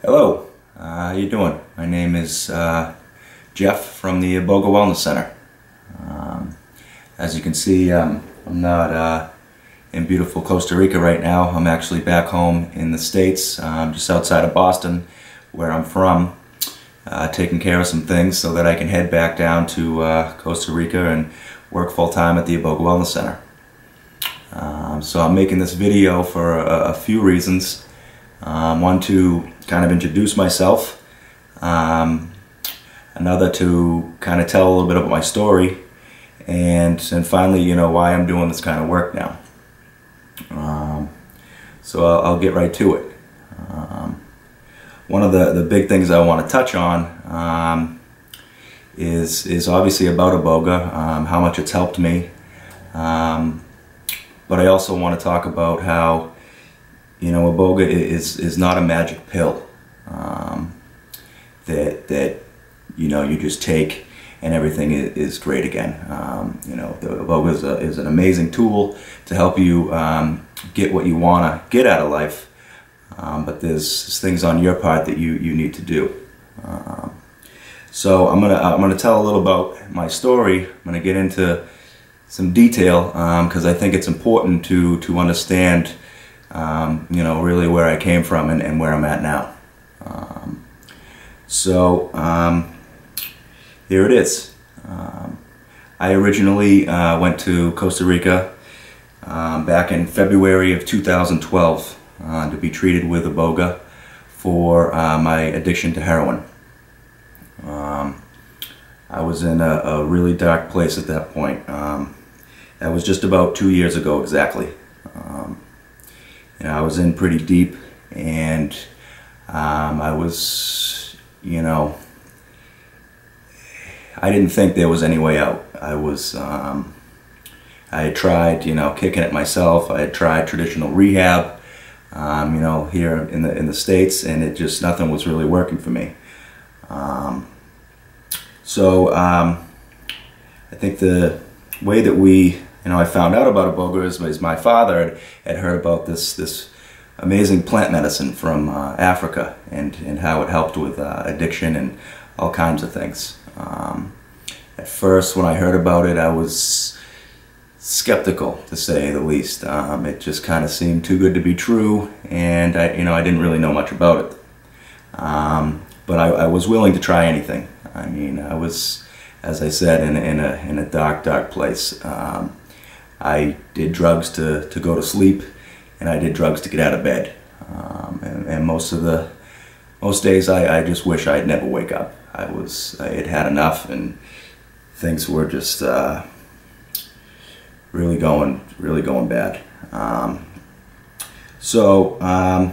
Hello, how you doing? My name is Jeff from the Iboga Wellness Center. As you can see, I'm not in beautiful Costa Rica right now. I'm actually back home in the States, just outside of Boston, where I'm from, taking care of some things so that I can head back down to Costa Rica and work full-time at the Iboga Wellness Center. So I'm making this video for a few reasons. One, to kind of introduce myself, another to kind of tell a little bit about my story, and finally, you know, why I'm doing this kind of work now. So I'll get right to it. One of the big things I want to touch on is obviously about Iboga, how much it's helped me, but I also want to talk about how, you know, Iboga is not a magic pill that you know, you just take and everything is great again. You know, the Iboga is an amazing tool to help you get what you want to get out of life, but there's things on your part that you need to do. So I'm gonna tell a little about my story. I'm gonna get into some detail because I think it's important to understand, you know, really where I came from and where I'm at now. Here it is. I originally went to Costa Rica back in February of 2012 to be treated with Iboga for my addiction to heroin. I was in a really dark place at that point. That was just about 2 years ago exactly. You know, I was in pretty deep, and I was, you know, I didn't think there was any way out. I had tried, you know, kicking it myself. I had tried traditional rehab, you know, here in the States, and it just, nothing was really working for me. I think the way that I found out about Iboga is my father had heard about this amazing plant medicine from Africa and how it helped with addiction and all kinds of things. At first, when I heard about it, I was skeptical, to say the least. It just kind of seemed too good to be true, and I didn't really know much about it. But I was willing to try anything. I mean, I was, as I said, in a dark place. I did drugs to go to sleep, and I did drugs to get out of bed. And most days I just wish I'd never wake up. I had had enough, and things were just really going bad.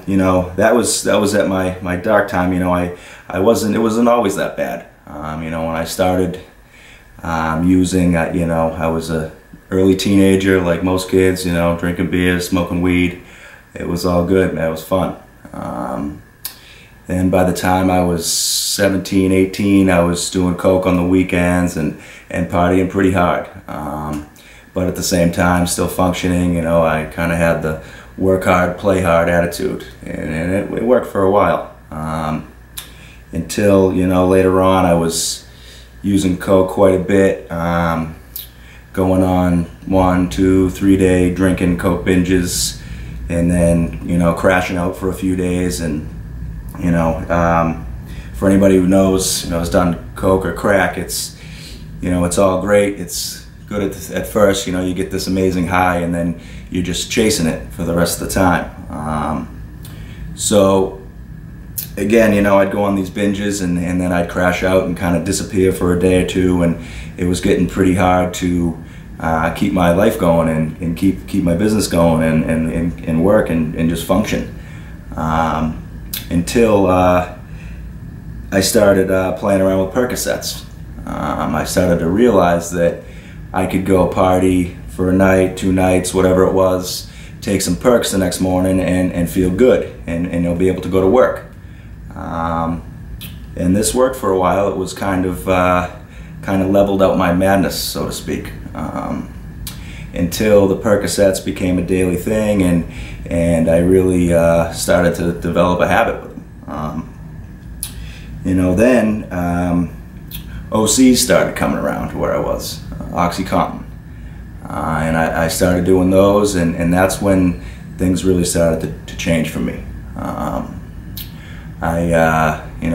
You know, that was at my dark time. You know, it wasn't always that bad. You know, when I started using, you know, I was a early teenager, like most kids, you know, drinking beer, smoking weed. It was all good, man. It was fun. Then by the time I was 17, 18, I was doing coke on the weekends and partying pretty hard. But at the same time, still functioning. You know, I kind of had the work hard, play hard attitude, and it worked for a while. Until, you know, later on, I was using coke quite a bit. Going on 1, 2, 3 day drinking coke binges, and then, you know, crashing out for a few days. And, you know, for anybody who knows, you know, has done coke or crack, it's, you know, it's all great. It's good at first, you know, you get this amazing high, and then you're just chasing it for the rest of the time. So again, you know, I'd go on these binges, and then I'd crash out and kind of disappear for a day or two, and it was getting pretty hard to keep my life going and keep my business going and work and just function. Until I started playing around with Percocets. I started to realize that I could go party for a night, 2 nights, whatever it was, take some perks the next morning and feel good, and you'll be able to go to work. And this worked for a while. It was kind of leveled out my madness, so to speak. Until the Percocets became a daily thing, and I really started to develop a habit with them. Then OCs started coming around to where I was, OxyContin. And I started doing those, and that's when things really started to change for me.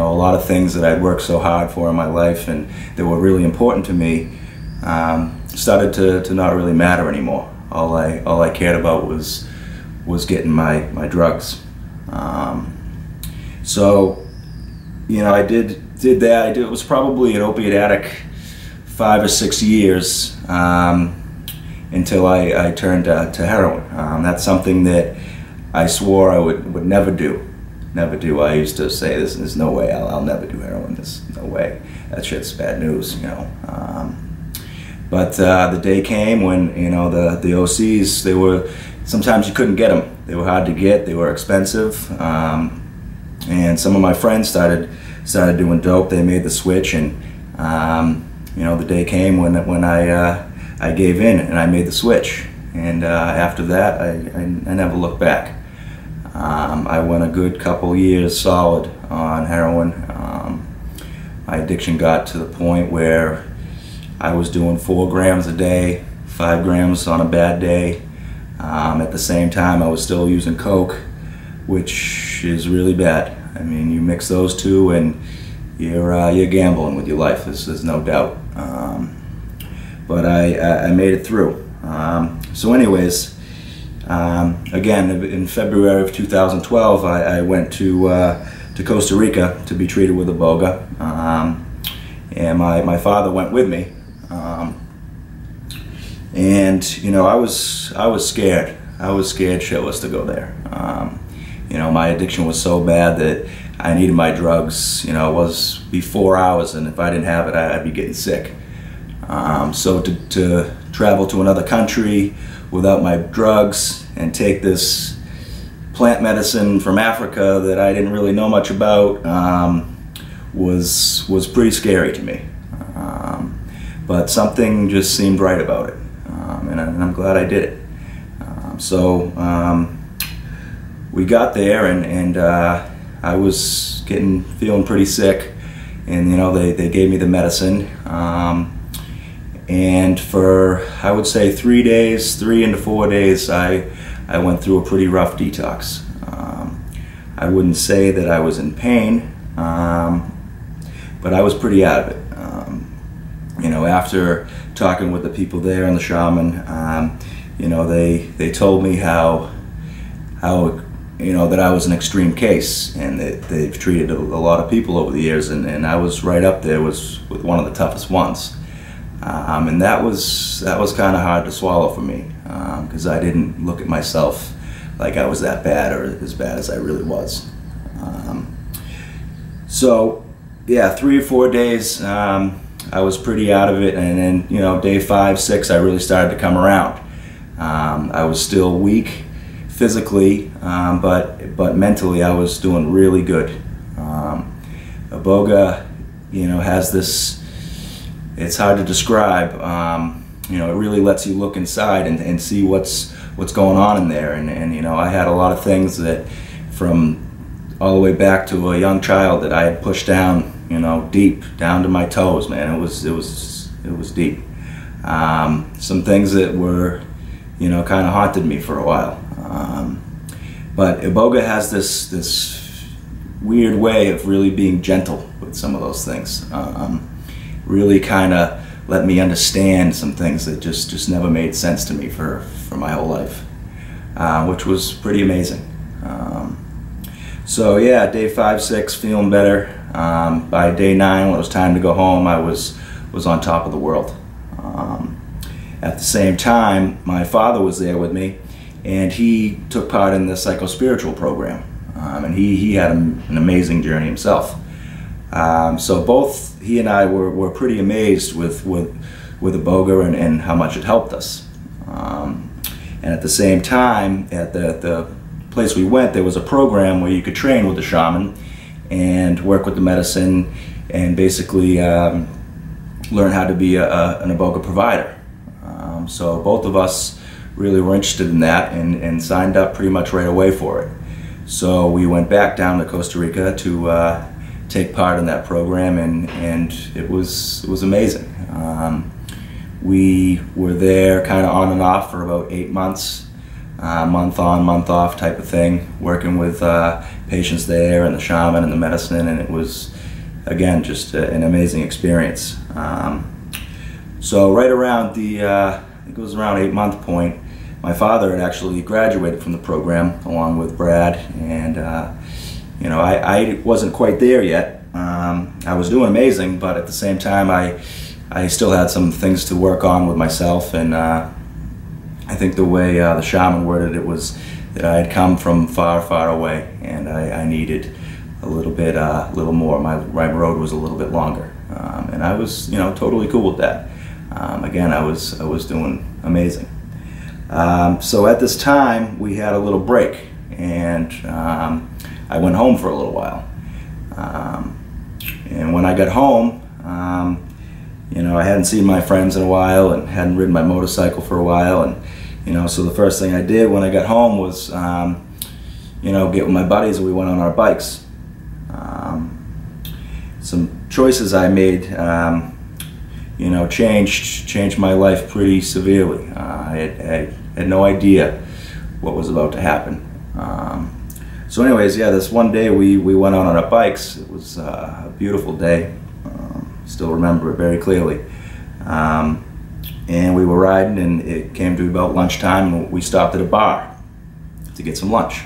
A lot of things that I'd worked so hard for in my life and that were really important to me started to not really matter anymore. All I cared about was getting my drugs. I did that. It was probably an opiate addict 5 or 6 years until I turned to heroin. That's something that I swore I would never do. Never do. I used to say, there's no way I'll never do heroin. There's no way. That shit's bad news, But the day came when the OCs, they were, sometimes you couldn't get them. They were hard to get. They were expensive. And some of my friends started doing dope. They made the switch, and the day came when I gave in and I made the switch. And after that, I never looked back. I went a good couple years solid on heroin. My addiction got to the point where I was doing 4 grams a day, 5 grams on a bad day. At the same time, I was still using coke, which is really bad. I mean, you mix those two, and you're gambling with your life. There's no doubt. But I made it through. Again, in February of 2012, I went to Costa Rica to be treated with Iboga, and my father went with me. I was scared. I was scared shitless to go there. My addiction was so bad that I needed my drugs. It was be 4 hours, and if I didn't have it, I'd be getting sick. So to travel to another country without my drugs and take this plant medicine from Africa that I didn't really know much about was pretty scary to me. But something just seemed right about it, and I'm glad I did it. We got there, and I was feeling pretty sick, and they gave me the medicine. And for, I would say, 3 days, 3 into 4 days, I went through a pretty rough detox. I wouldn't say that I was in pain, but I was pretty out of it. After talking with the people there and the shaman, they told me how that I was an extreme case, and that they've treated a lot of people over the years, and I was right up there with one of the toughest ones. And that was kind of hard to swallow for me, because I didn't look at myself like I was that bad, or as bad as I really was. 3 or 4 days I was pretty out of it, and then day 5, 6 I really started to come around. I was still weak physically, but mentally I was doing really good. Iboga, has this. It's hard to describe. It really lets you look inside and see what's going on in there. And I had a lot of things that, from all the way back to a young child, that I had pushed down, deep down to my toes. Man, it was deep. Some things that were, kind of haunted me for a while. But Iboga has this weird way of really being gentle with some of those things. Really kind of let me understand some things that just never made sense to me for my whole life, which was pretty amazing. Day 5, 6, feeling better. By day 9, when it was time to go home, I was on top of the world. At the same time, my father was there with me, and he took part in the psychospiritual program, and he had an amazing journey himself. So both he and I were pretty amazed with Iboga and how much it helped us. And at the same time, at the place we went, there was a program where you could train with the shaman and work with the medicine, and basically learn how to be an Iboga provider. So both of us really were interested in that, and signed up pretty much right away for it. So we went back down to Costa Rica to take part in that program, and it was amazing. We were there kind of on and off for about 8 months, month on, month off type of thing, working with patients there and the shaman and the medicine, and it was, again, just an amazing experience. So right around the, I think it was around 8-month point, my father had actually graduated from the program along with Brad, and you know, I wasn't quite there yet. I was doing amazing, but at the same time I still had some things to work on with myself, and I think the way the shaman worded it was that I had come from far, far away, and I needed a little more. My road was a little bit longer, and I was, you know, totally cool with that. Again, I was doing amazing. So at this time, we had a little break, and I went home for a little while. And when I got home, you know, I hadn't seen my friends in a while and hadn't ridden my motorcycle for a while, and you know, so the first thing I did when I got home was, you know, get with my buddies, and we went on our bikes. Some choices I made, you know, changed my life pretty severely. I had no idea what was about to happen. So anyways, yeah, this one day we went out on our bikes. It was a beautiful day. Still remember it very clearly. And we were riding, and it came to about lunchtime, and we stopped at a bar to get some lunch.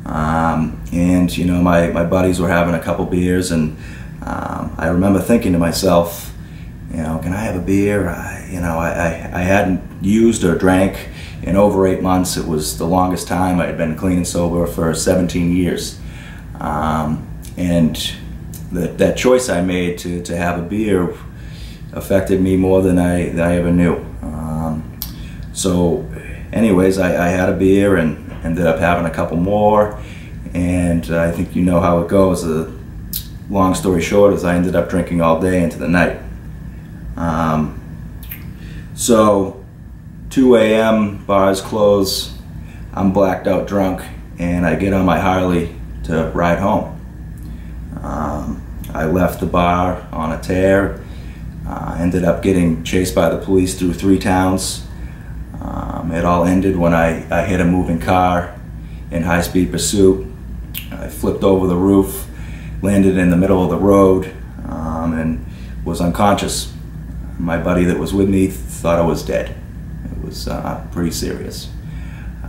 And you know, my buddies were having a couple beers, and I remember thinking to myself, you know, can I have a beer? You know, I hadn't used or drank in over 8 months. It was the longest time. I had been clean and sober for 17 years. And that choice I made to have a beer affected me more than I ever knew. So anyways, I had a beer and ended up having a couple more, and I think you know how it goes. Long story short is I ended up drinking all day into the night. So 2 a.m., bars close, I'm blacked out drunk, and I get on my Harley to ride home. I left the bar on a tear, ended up getting chased by the police through 3 towns. It all ended when I hit a moving car in high-speed pursuit. I flipped over the roof, landed in the middle of the road, and was unconscious. My buddy that was with me thought I was dead. It was pretty serious.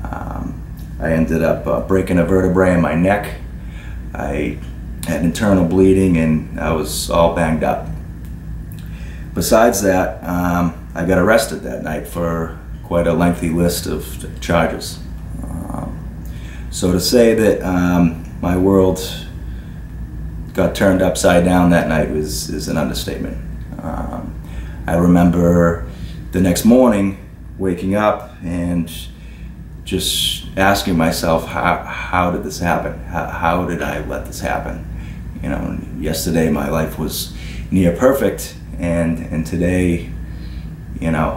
I ended up breaking a vertebrae in my neck. I had internal bleeding, and I was all banged up. Besides that, I got arrested that night for quite a lengthy list of charges. So to say that my world got turned upside down that night is an understatement. I remember the next morning waking up and just asking myself, how did this happen? How did I let this happen? You know, yesterday my life was near perfect, and today, you know,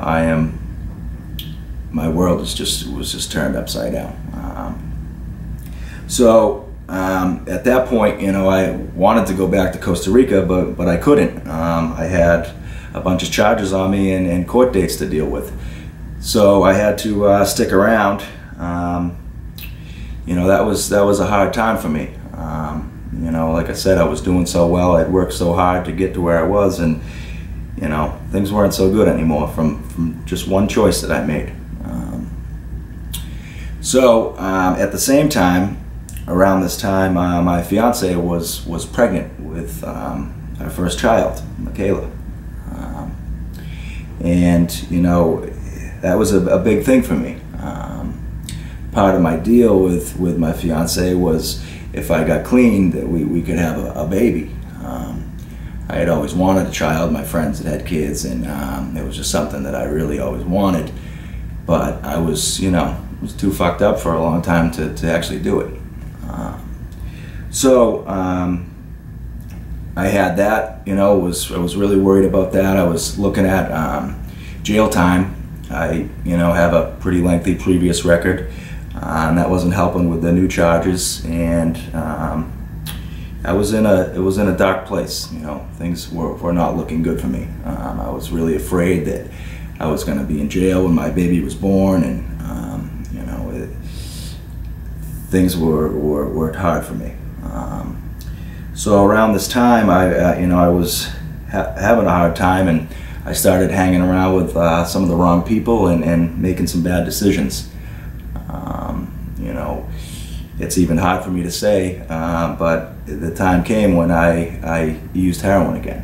my world was just turned upside down. So at that point, you know, I wanted to go back to Costa Rica, but I couldn't. I had a bunch of charges on me and court dates to deal with. So I had to stick around. You know, that was a hard time for me. You know, like I said, I was doing so well. I'd worked so hard to get to where I was, and you know, things weren't so good anymore from just one choice that I made. So at the same time, around this time, my fiance was pregnant with our first child, Michaela. And you know, that was a big thing for me. Part of my deal with my fiance was if I got clean, that we could have a baby. I had always wanted a child. My friends had kids, and it was just something that I really always wanted. But I was, you know, was too fucked up for a long time to actually do it. So I had that, you know, I was really worried about that. I was looking at jail time. I, you know, have a pretty lengthy previous record, and that wasn't helping with the new charges. And it was in a dark place. You know, things were not looking good for me. I was really afraid that I was going to be in jail when my baby was born, and you know, things were hard for me. So around this time, you know, I was having a hard time, and I started hanging around with some of the wrong people and making some bad decisions. You know, it's even hard for me to say, but the time came when I used heroin again.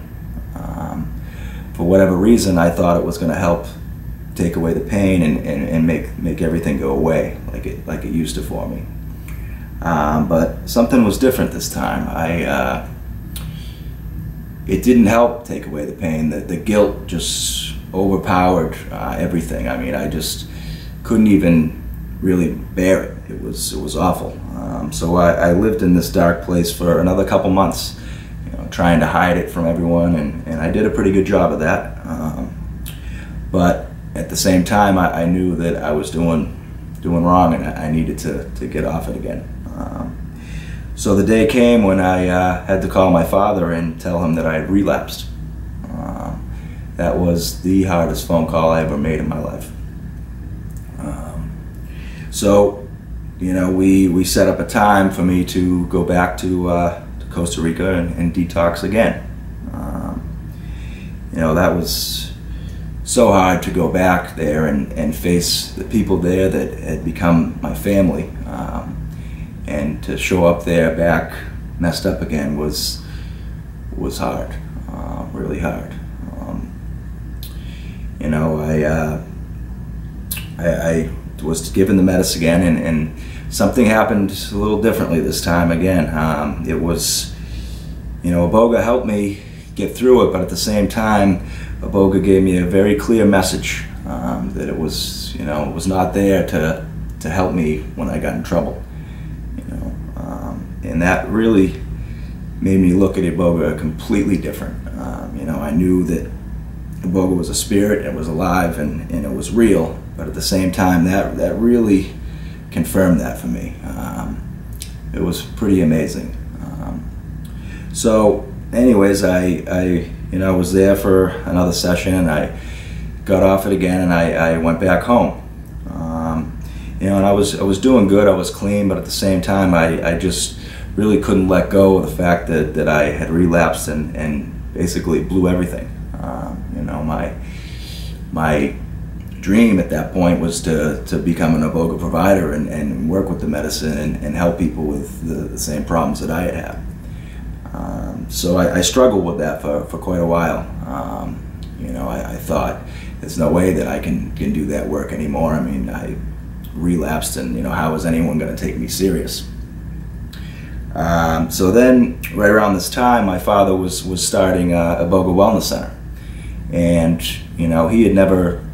For whatever reason, I thought it was going to help take away the pain and make everything go away like it used to for me. But something was different this time. It didn't help take away the pain. The guilt just overpowered everything. I mean, I just couldn't even really bear it. It was awful. So I lived in this dark place for another couple months, you know, trying to hide it from everyone, and I did a pretty good job of that. But at the same time, I knew that I was doing wrong, and I needed to get off it again. So the day came when I had to call my father and tell him that I had relapsed. That was the hardest phone call I ever made in my life. So, you know, we set up a time for me to go back to Costa Rica and detox again. You know, that was so hard to go back there and face the people there that had become my family. And to show up there back messed up again was hard, really hard. You know, I was given the medicine again, and something happened a little differently this time again. It was, you know, Iboga helped me get through it, but at the same time, Iboga gave me a very clear message that it was, you know, it was not there to help me when I got in trouble. And that really made me look at Iboga completely different. You know, I knew that Iboga was a spirit, it was alive, and it was real, but at the same time, that really confirmed that for me. It was pretty amazing. So anyways, I was there for another session, and I got off it again, and I went back home. You know, and I was doing good, I was clean, but at the same time, I just really couldn't let go of the fact that I had relapsed and basically blew everything. You know, my dream at that point was to become an Iboga provider and work with the medicine and help people with the same problems that I had had. So I struggled with that for quite a while. You know, I thought there's no way that I can do that work anymore. I mean, I relapsed, and you know, how is anyone going to take me serious? So then, right around this time, my father was starting a Iboga Wellness Center, and you know, he had never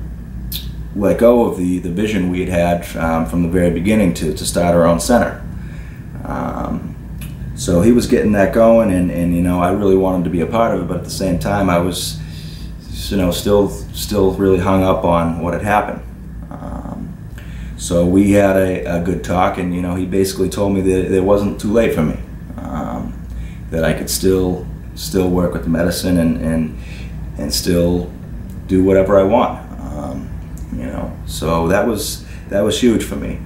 let go of the vision we had from the very beginning to start our own center. So he was getting that going, and you know, I really wanted to be a part of it, but at the same time, I was, you know, still really hung up on what had happened. So we had a good talk, and you know, he basically told me that it wasn't too late for me, that I could still work with the medicine and still do whatever I want. You know, so that was huge for me.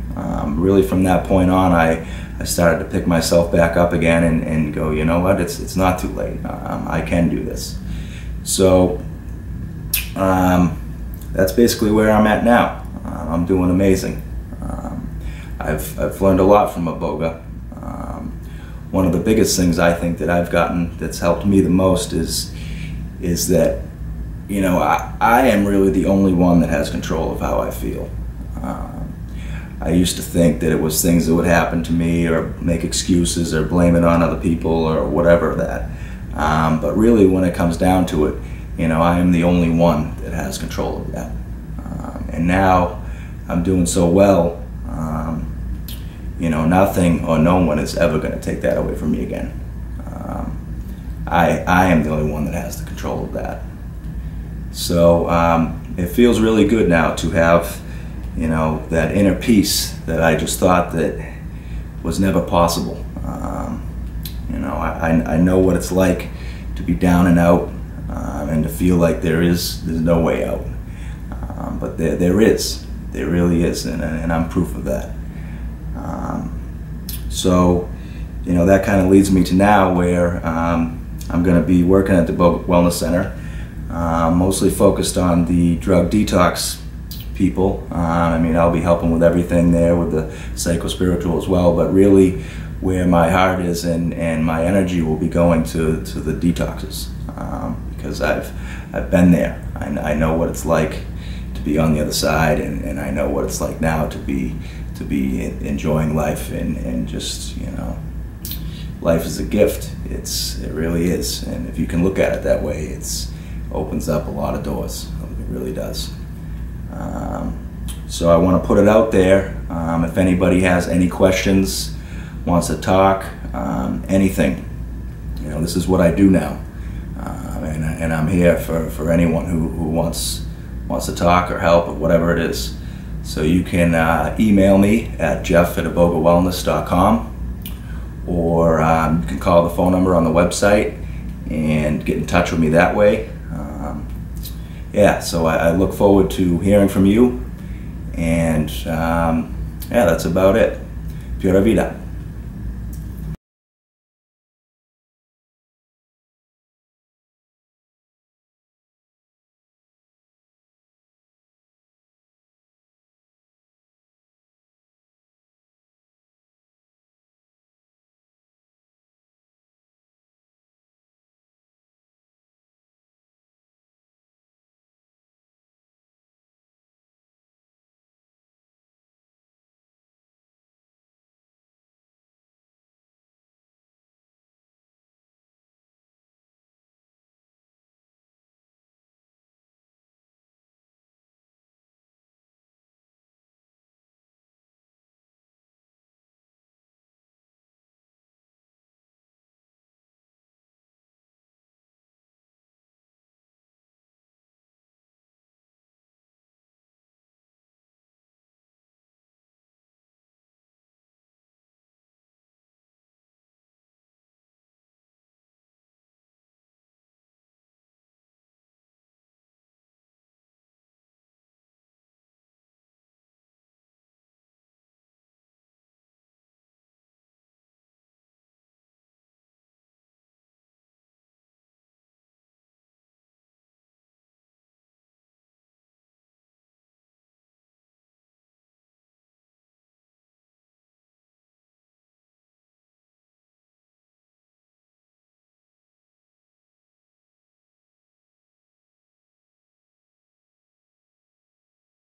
Really, from that point on, I started to pick myself back up again and go, you know what, it's not too late. I can do this. So that's basically where I'm at now. I'm doing amazing. I've learned a lot from Iboga. One of the biggest things I think that I've gotten that's helped me the most is that, you know, I am really the only one that has control of how I feel. I used to think that it was things that would happen to me, or make excuses, or blame it on other people, or whatever that. But really, when it comes down to it, you know, I am the only one that has control of that. And now I'm doing so well, you know, nothing or no one is ever going to take that away from me again. I am the only one that has the control of that. So it feels really good now to have, you know, that inner peace that I just thought that was never possible. You know, I know what it's like to be down and out, and to feel like there's no way out. But there is. There really is, and I'm proof of that. So, you know, that kind of leads me to now where I'm going to be working at the Iboga Wellness Center, mostly focused on the drug detox people. I mean, I'll be helping with everything there, with the psycho-spiritual as well, but really where my heart is and my energy will be going to the detoxes, because I've been there. I know what it's like to be on the other side, and I know what it's like now to be enjoying life and just, you know, life is a gift. It really is, and if you can look at it that way, it opens up a lot of doors. It really does. So I want to put it out there. If anybody has any questions, wants to talk, anything, you know, this is what I do now, and I'm here for anyone who wants to talk or help or whatever it is. So you can email me at jeff@ibogawellness.com, or you can call the phone number on the website and get in touch with me that way. Yeah, so I look forward to hearing from you, and yeah, that's about it. Pura vida.